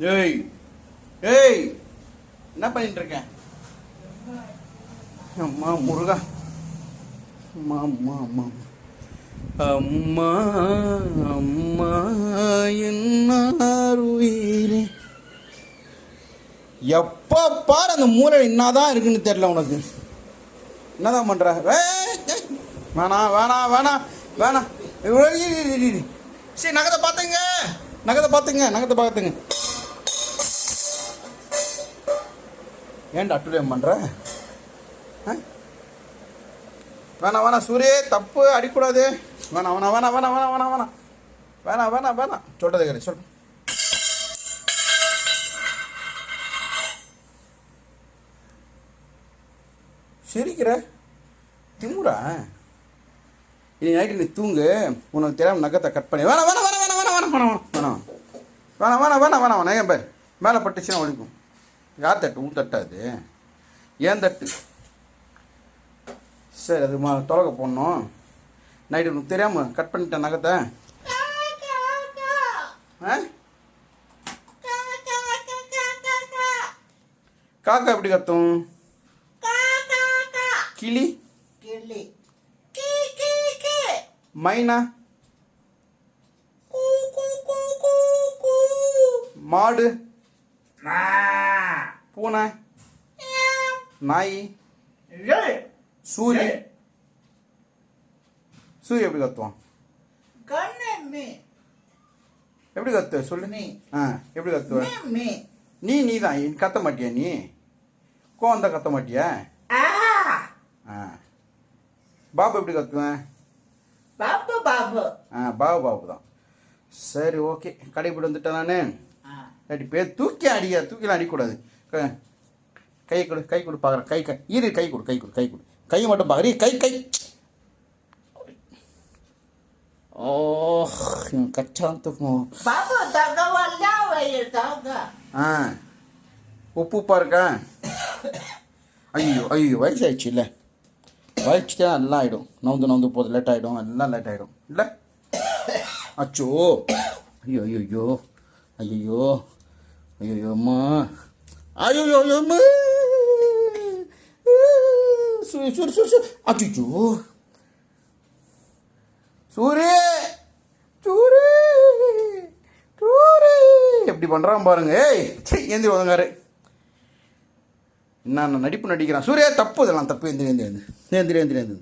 ஏய் ஏய் என்ன பண்ணிட்டு இருக்க? அம்மா முருகா, அம்மா அம்மா அம்மா அம்மா அம்மா என்னாருயிரே. எப்போ பாரு அந்த மூளை என்னதான் இருக்குன்னு தெரியல உனக்கு. என்னதான் பண்ற? வேணாம் வேணாம் வேணாம் வேணாம். சரி நகத்தை பார்த்துங்க, நகத்தை பார்த்துங்க, நகத்தை பார்த்துங்க. ஏன்டா அட்டுலியம் பண்ற? வேணாம் வேணாம் சூரிய, தப்பு அடிக்கூடாது. வேணாம் வேணாம் வேணாம் வேணாம் வேணாம் வேணாம் வேணாம் வேணாம் வேணாம் வேணாம் சொல்றது கிடையாது. சொல். சிரிக்கிற திமுறா? இனி நைட்டு நீ தூங்கு, உனக்கு தெரியாமல் நகத்தை கட் பண்ணி. வேணாம் வேணாம் வேணாம் வேணாம் வேணாம் வேணாம் வேணாம் வேணாம் வேணாம் வேணாம் வேணாம் வேணாம் வேணாம். ஏன் பேர் மேலே பட்டுச்சுன்னா ஒழிக்கும். யார் தட்டு? உன் தட்டாது, ஏன் தட்டு? சரி அது தொலைக்க போடணும். நைட்டு உனக்கு தெரியாமல் கட் பண்ணிட்டேன் நகத்தை. காக்கா எப்படி கத்தும்? கிளி, மைனா, மாடு, பூனை, நாய், சூரிய. சூரிய எப்படி கத்துவான்? எப்படி கத்துவ சொல்லு. எப்படி கத்துவ? நீ தான் கத்த மாட்டியா? நீ கோவம் தான் கத்த மாட்டியா? பாபு எப்படி கத்துவேன்? பாபு பாபு. பாபு பாபு தான். சரி ஓகே, கடைப்பிடி வந்துட்டேன் நான். அடி பேர் தூக்கி அடிக்க, தூக்கிலாம் அடிக்கூடாது. கை கொடு, கை கொடு பார்க்குறேன். கை கை இரு, கை கொடு, கை கொடு, கை கொடு. கை மட்டும் பார்க்குறீ, கை கை. ஓ கச்சாந்துக்கும். உப்பு உப்பா இருக்கா? ஐயோ ஐயோ வயசாயிடுச்சு இல்லை? வயசுட்டா எல்லாம் ஆகிடும். நவுந்து போகுது, லேட் ஆகிடும், எல்லாம் லேட் ஆகிடும் இல்லை? அச்சோ ஐயோ ஐயோ ஐயோ ஐயோ அம்மா, ஐயோ ஐயோ அம்மா, அச்சோ சூரிய சூரிய சூரிய எப்படி பண்ணுறான் பாருங்க. ஏய் சரி ஏந்திரி ஒதுங்காரு. என்ன நடிப்பு நடிக்கிறான் சூர்யா. தப்பு இதெல்லாம் தப்பு. எந்திரி எந்திரி எந்திரி எந்திரி எந்திரி எந்திரி.